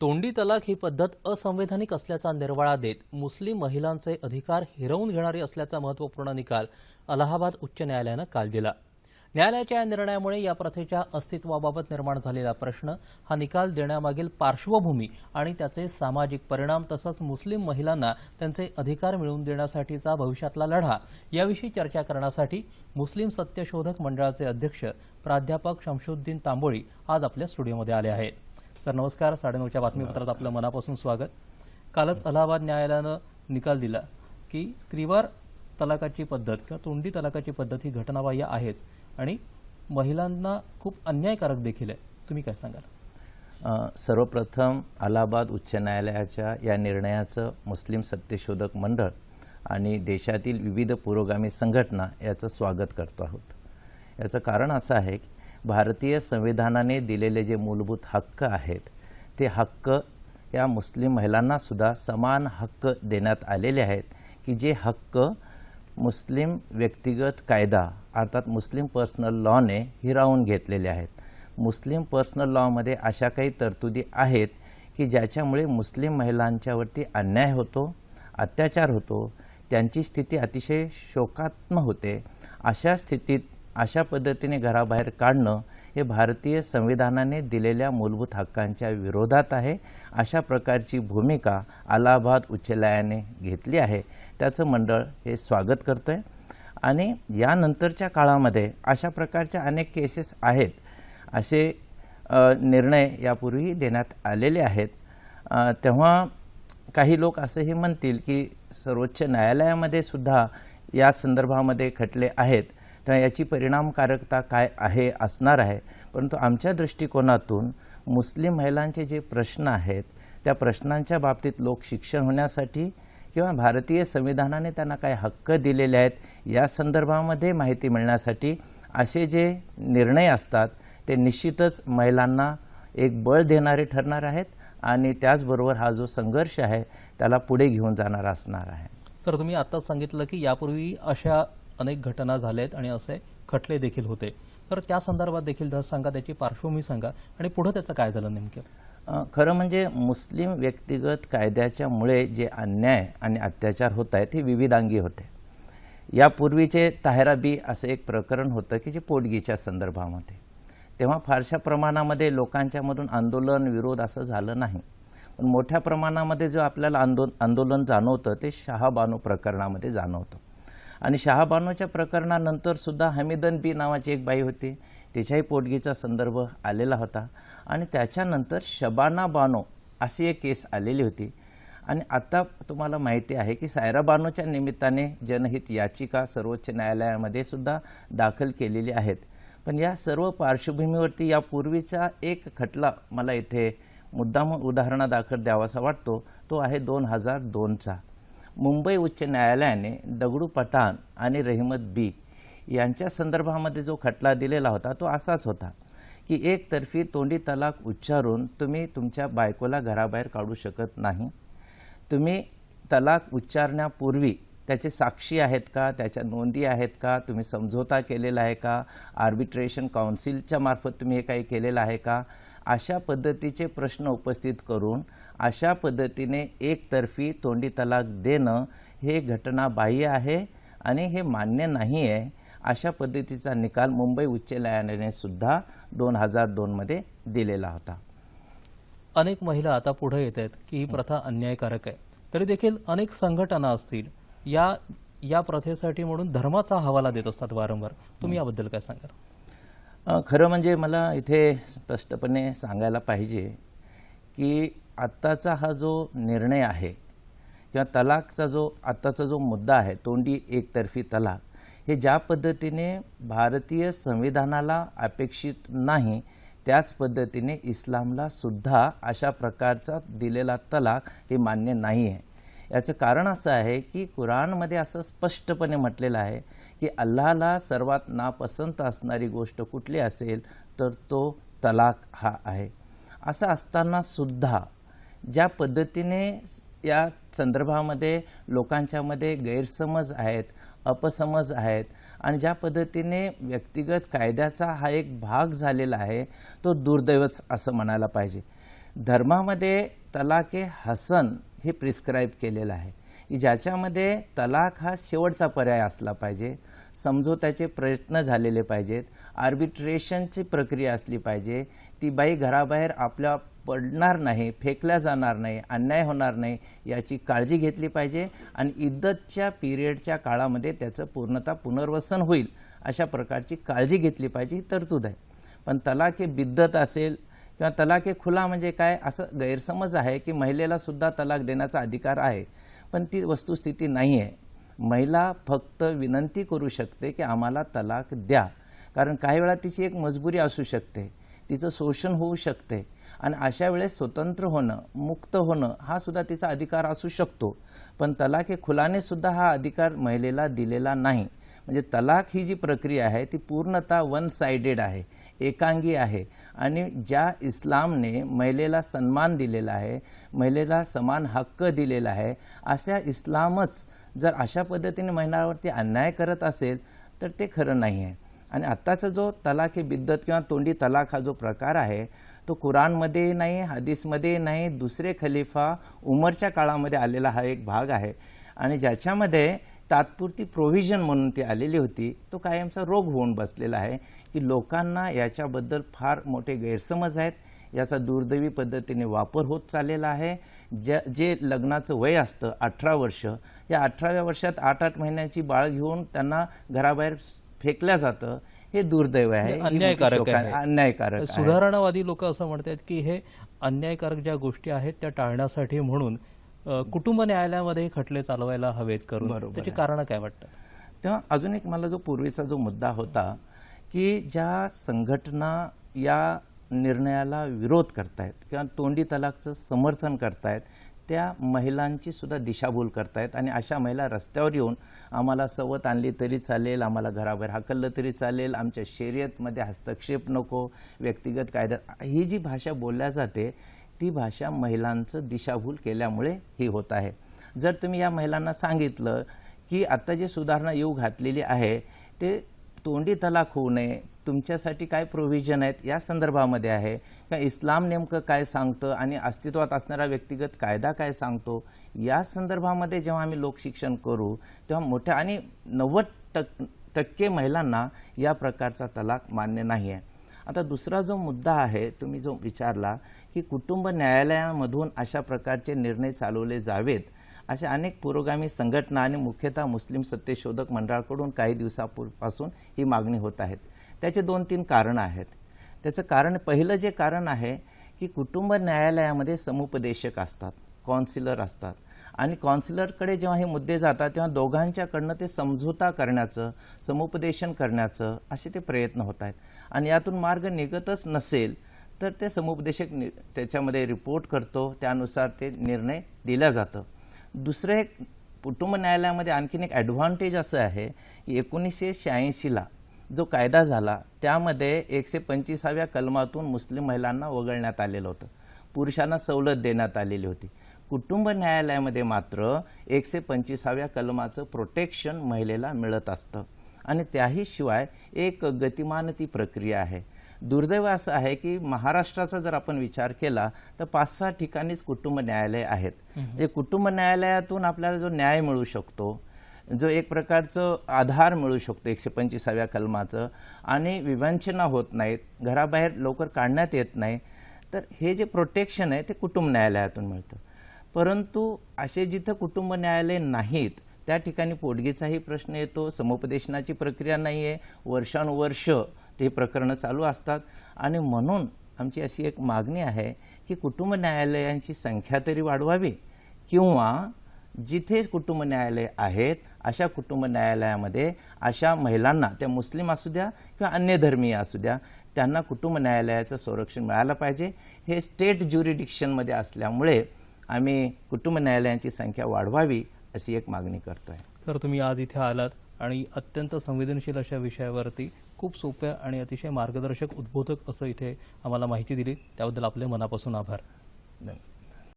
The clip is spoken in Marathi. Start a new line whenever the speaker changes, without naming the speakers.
तोंडी तलाक ही पद्धत असंवैधानिक असल्याचा निर्वाळा देत मुस्लिम महिलांचे अधिकार हिरावून घेणारी असल्याचा महत्त्वपूर्ण निकाल अलाहाबाद उच्च न्यायालयानं काल दिला। न्यायालयाच्या या निर्णयामुळे या प्रथेच्या अस्तित्वाबाबत निर्माण झालेला प्रश्न, हा निकाल देण्यामागील पार्श्वभूमी आणि त्याचे सामाजिक परिणाम तसंच मुस्लिम महिलांना त्यांचे अधिकार मिळवून देण्यासाठीचा भविष्यातला लढा याविषयी चर्चा करण्यासाठी मुस्लिम सत्यशोधक मंडळाचे अध्यक्ष प्राध्यापक शमशुद्दीन तांबोळी आज आपल्या स्टुडिओमध्ये आले आहेत। सर नमस्कार, 9:30च्या बातमीपत्रात आपलं मनापासून स्वागत। कालच अलाहाबाद न्यायालयानं निकाल दिला की त्रिवार तलाकाची पद्धत किंवा तोंडी तलाकाची पद्धत ही घटनाबाह्य आहेच आणि महिलांना खूप अन्यायकारक देखील आहे। तुम्ही काय सांगाल?
सर्वप्रथम अलाहाबाद उच्च न्यायालयाच्या या निर्णयाचं मुस्लिम सत्यशोधक मंडळ आणि देशातील विविध पुरोगामी संघटना याचं स्वागत करतो आहोत। याचं कारण असं आहे की भारतीय संविधानाने दिलेले जे मूलभूत हक्क आहेत ते हक्क या मुस्लिम महिलांना सुद्धा समान हक्क देण्यात आलेले आहेत की जे हक्क मुस्लिम व्यक्तिगत कायदा अर्थात मुस्लिम पर्सनल लॉने हिरावून घेतलेले आहेत। मुस्लिम पर्सनल लॉमध्ये अशा काही तरतुदी आहेत की ज्याच्यामुळे मुस्लिम महिलांच्यावरती अन्याय होतो, अत्याचार होतो, त्यांची स्थिती अतिशय शोकात्मक होते। अशा स्थितीत अशा पद्धतीने घराबाहेर काढणं हे भारतीय संविधानाने दिलेल्या मूलभूत हक्कांच्या विरोधात आहे। अशा प्रकारची भूमिका अलाहाबाद उच्च न्यायालयाने घेतली आहे, त्याचं मंडळ हे स्वागत करतोय। आणि यानंतरच्या काळामध्ये अशा प्रकारच्या अनेक केसेस आहेत, असे निर्णय यापूर्वी देण्यात आलेले आहेत। तेव्हा काही लोक असेही म्हणतील की सर्वोच्च न्यायालयामध्ये सुद्धा या संदर्भामध्ये खटले आहेत, तर याची परिणामकारकता काय आहे असणार आहे। परंतु आमच्या दृष्टिकोनातून मुस्लिम महिलांचे जे प्रश्न आहेत त्या प्रश्नांच्या बाबतीत लोक शिक्षण होण्यासाठी किंवा भारतीय संविधानाने त्यांना काय हक्क दिलेले आहेत या संदर्भामध्ये माहिती मिळण्यासाठी असे जे निर्णय असतात ते निश्चितच महिलांना एक बळ देणारे ठरणार आहेत आणि त्याचबरोबर हा जो संघर्ष आहे त्याला पुढे घेऊन जाणारा असणार आहे।
सर, तुम्ही आत्ताच सांगितलं की यापूर्वी अशा अनेक घटना झाल्यात आणि असे खटले देखील होते, तर त्या संदर्भात देखील जर सांगा, त्याची पार्श्वभूमी सांगा आणि पुढे त्याचं काय झालं नेमकं?
खरं म्हणजे मुस्लिम व्यक्तिगत कायद्याच्यामुळे जे अन्याय आणि अत्याचार होत आहेत हे विविधांगी होते। यापूर्वीचे ताहेरा बी असं एक प्रकरण होतं की जे पोटगीच्या संदर्भामध्ये, तेव्हा फारशा प्रमाणामध्ये लोकांच्यामधून आंदोलन विरोध असं झालं नाही, पण मोठ्या प्रमाणामध्ये जो आपल्याला आंदोलन जाणवतं ते शहाबानो प्रकरणामध्ये जाणवतं। आणि शहाबानोच्या प्रकरणानंतर सुद्धा हमीदन बी नावाची एक बाई होती, तिच्याही पोटगीचा संदर्भ आलेला होता आणि त्याच्यानंतर शबाना बानो अशी एक केस आलेली होती। आणि आता तुम्हाला माहिती आहे की सायरा बानोच्या निमित्ताने जनहित याचिका सर्वोच्च न्यायालयामध्ये सुद्धा दाखल केलेली आहेत। पण या सर्व पार्श्वभूमीवरती यापूर्वीचा एक खटला मला इथे मुद्दाम उदाहरणादाखल द्यावासा वाटतो, तो आहे 2002चा। मुंबई उच्च न्यायालयाने दगडू पठाण आणि रहमत बी यांच्या संदर्भामध्ये जो खटला दिलेला होता तो असाच होता की एकतर्फी तोंडी तलाक उच्चारून तुम्ही तुमच्या बायकोला घराबाहेर काढू शकत नाही। तुम्ही तलाक उच्चारण्यापूर्वी त्याचे साक्षी आहेत का, त्याच्या नोंदी आहेत का, तुम्ही समझोता केलेला आहे का, आर्बिट्रेशन काउन्सिलच्या मार्फत तुम्ही हे काही केलेलं आहे का, अशा पद्धतीचे प्रश्न उपस्थित करून अशा पद्धतीने एकतर्फी तोंडी तलाक देणं हे घटनाबाह्य आहे आणि हे मान्य नाही आहे। अशा पद्धतीचा निकाल मुंबई उच्च न्यायालयाने सुद्धा 2002 मध्ये दिलेला होता।
अनेक महिला आता पुढे येत आहेत की ही प्रथा अन्यायकारक आहे, तरी देखील अनेक संघटना असतील या प्रथेसाठी म्हणून धर्माचा हवाला देत असतात वारंवार। तुम्ही याबद्दल काय सांगाल?
खरं म्हणजे मला इथे स्पष्टपणे सांगायला पाहिजे की आत्ताचा हा जो निर्णय आहे किंवा तलाकचा जो आत्ताचा जो मुद्दा आहे, तोंडी एकतर्फी तलाक, हे ज्या पद्धतीने भारतीय संविधानाला अपेक्षित नाही त्याच पद्धतीने इस्लामला सुद्धा अशा प्रकारचा दिलेला तलाक हे मान्य नाही आहे। याचं कारण असं आहे की कुराणमध्ये असं स्पष्टपणे म्हटलेलं आहे की अल्लाहला सर्वात नापसंत असणारी गोष्ट कुठली असेल तर तो तलाक हा आहे। असं असताना सुद्धा ज्या पद्धतीने या संदर्भामध्ये लोकांच्यामध्ये गैरसमज आहेत, अपसमज आहेत आणि ज्या पद्धतीने व्यक्तिगत कायद्याचा हा एक भाग झालेला आहे तो दुर्दैवच असं म्हणायला पाहिजे। धर्मामध्ये तलाके हसन हे प्रिस्क्राईब केलेलं आहे की ज्याच्यामध्ये तलाक हा शेवटचा पर्याय असला पाहिजे, समझोत्याचे प्रयत्न झालेले पाहिजेत, आर्बिट्रेशनची प्रक्रिया असली पाहिजे, ती बाई घराबाहेर आपल्या पडणार नाही, फेकल्या जाणार नाही, अन्याय होणार नाही याची काळजी घेतली पाहिजे आणि इद्दतच्या पिरियडच्या काळामध्ये त्याचं पूर्णतः पुनर्वसन होईल अशा प्रकारची काळजी घेतली पाहिजे, ही तरतूद आहे. पण तलाके बिद्दत असेल किंवा तलाके खुला म्हणजे काय असं गैरसमज आहे की महिलेला सुद्धा तलाक देण्याचा अधिकार आहे, पण ती वस्तुस्थिती नाही आहे. महिला फक्त विनंती करू शकते की आम्हाला तलाक द्या, कारण काही वेळा तिची एक मजबुरी असू शकते, तिचं शोषण होऊ शकते आणि अशा वेळेस स्वतंत्र होणं, मुक्त होणं हा सुद्धा तिचा अधिकार असू शकतो. पण तलाके खुलाने सुद्धा हा अधिकार महिलेला दिलेला नाही. म्हणजे तलाक ही जी प्रक्रिया आहे ती पूर्णतः वन साइडेड आहे, एकांगी आहे आणि ज्या इस्लामने महिलेला सन्मान दिलेला आहे, महिलेला समान हक्क दिलेला आहे, अशा इस्लामच जर अशा पद्धतीने महिलांवरती अन्याय करत असेल तर ते खरं नाही आहे. आणि आत्ताचा जो तलाक हे बिद्दत किंवा तोंडी तलाक हा जो प्रकार आहे तो कुराणमध्ये नाही, हदीसमध्ये नाही, दुसरे खलिफा उमरच्या काळामध्ये आलेला हा एक भाग आहे आणि ज्याच्यामध्ये तात्पुरती प्रोव्हिजन म्हणून ती आलेली होती. तो कायमचा रोग होऊन बसलेला आहे की लोकांना याच्याबद्दल फार मोठे गैरसमज आहेत, याचा दुर्दैवी पद्धतीने वापर होत चाललेला आहे. जे लग्नाचं वय असतं 18 वर्ष, या 18व्या वर्षात 8-8 महिन्यांची बाळ घेऊन त्यांना घराबाहेर फेकल्या जातं, हे दुर्दैव आहे,
अन्यायकारक आहे.
अन्यायकारक आहे.
सुधारणावादी लोक असं म्हणतात की हे अन्यायकारक ज्या गोष्टी आहेत त्या टाळण्यासाठी म्हणून कुटुंब न्यायालयामध्ये खटले चालवायला हवेत करून, त्याची कारण काय वाटतं?
तेव्हा अजून एक मला जो पूर्वीचा जो मुद्दा होता की ज्या संघटना या निर्णयाला विरोध करतायत किंवा तोंडी तलाकचं समर्थन करतायत त्या महिलांची सुद्धा दिशाभूल करतायत आणि अशा महिला रस्त्यावर येऊन आम्हाला सवत आणली तरी चालेल, आम्हाला घराबाहेर हाकललं तरी चालेल, आमच्या शर्यतमध्ये हस्तक्षेप नको, व्यक्तिगत कायद्यात, ही जी भाषा बोलल्या जाते ती भाषा महिलांचं दिशाभूल केल्यामुळे ही होत आहे. जर तुम्ही या महिलांना सांगितलं की आता जे सुधारणा येऊ घातलेली आहे ते तोंडी तलाक होऊ नये, तुमच्यासाठी काय प्रोव्हिजन आहेत या संदर्भामध्ये आहे का, इस्लाम नेमकं काय सांगतं आणि अस्तित्वात असणारा व्यक्तिगत कायदा काय सांगतो, या संदर्भामध्ये जेव्हा आम्ही लोकशिक्षण करू तेव्हा मोठ्या आणि 90% महिलांना या प्रकारचा तलाक मान्य नाही आहे. आता दुसरा जो मुद्दा आहे तुम्ही जो विचारला की कुटुंब न्यायालयामधून अशा प्रकारचे निर्णय चालवले जावेत, अशा अनेक पुरोगामी संघटना आणि मुख्यतः मुस्लिम सत्यशोधक मंडळाकडून काही दिवसापासून ही मागणी होत आहेत. त्याचे 2-3 कारणं आहेत. त्याचं कारण, पहिलं जे कारण आहे की कुटुंब न्यायालयामध्ये समुपदेशक असतात, कॉन्सिलर असतात आणि कॉन्सिलरकडे जेव्हा हे मुद्दे जातात तेव्हा दोघांच्याकडनं ते समझोता करण्याचं, समुपदेशन करण्याचं असे ते प्रयत्न होत आहेत आणि यातून मार्ग निघतच नसेल तर ते समुपदेशक त्याच्यामध्ये रिपोर्ट करतो, त्यानुसार ते निर्णय दिला जातं. दुसरं एक कुटुंब न्यायालयामध्ये आणखीन एक ॲडव्हान्टेज असं आहे की 1986ला जो कायदा झाला त्यामध्ये 125व्या कलमातून मुस्लिम महिलांना वगळण्यात आलेलं होतं, पुरुषांना सवलत देण्यात आलेली होती. कुटुंब न्यायालयामध्ये मात्र 125व्या कलमाचं प्रोटेक्शन महिलेला मिळत असतं आणि त्याही शिवाय एक गतिमान ती प्रक्रिया आहे. दुर्दैव असं आहे की महाराष्ट्राचा जर आपण विचार केला तर 5-6 ठिकाणीच कुटुंब न्यायालय आहेत. म्हणजे कुटुंब न्यायालयातून आपल्याला जो न्याय मिळू शकतो, जो एक प्रकारचं आधार मिळू शकतो 125व्या कलमाचं, आणि विवंचना होत नाहीत, घराबाहेर लवकर काढण्यात येत नाही, तर हे जे प्रोटेक्शन आहे ते कुटुंब न्यायालयातून मिळतं. परंतु असे जिथं कुटुंब न्यायालय नाहीत त्या ठिकाणी पोटगीचाही प्रश्न येतो, समुपदेशनाची प्रक्रिया नाही आहे, वर्षानुवर्ष ते प्रकरणं चालू असतात आणि म्हणून आमची अशी एक मागणी आहे की कुटुंब न्यायालयांची संख्या तरी वाढवावी किंवा जिथे कुटुंब न्यायालय आहेत अशा कुटुंब न्यायालयामध्ये अशा महिलांना, त्या मुस्लिम असू द्या किंवा अन्य धर्मीय असू द्या, त्यांना कुटुंब न्यायालयाचं संरक्षण मिळालं पाहिजे. हे स्टेट ज्युरिडिक्शनमध्ये असल्यामुळे आम्ही कुटुंब न्यायालयांची संख्या वाढवावी अशी एक मागणी करतोय.
सर, तुम्ही आज इथे आलात आणि अत्यंत संवेदनशील अशा विषयावरती खूप सोप्या आणि अतिशय मार्गदर्शक, उद्बोधक असं इथे आम्हाला माहिती दिली, त्याबद्दल आपले मनापासून आभार.
धन्यवाद.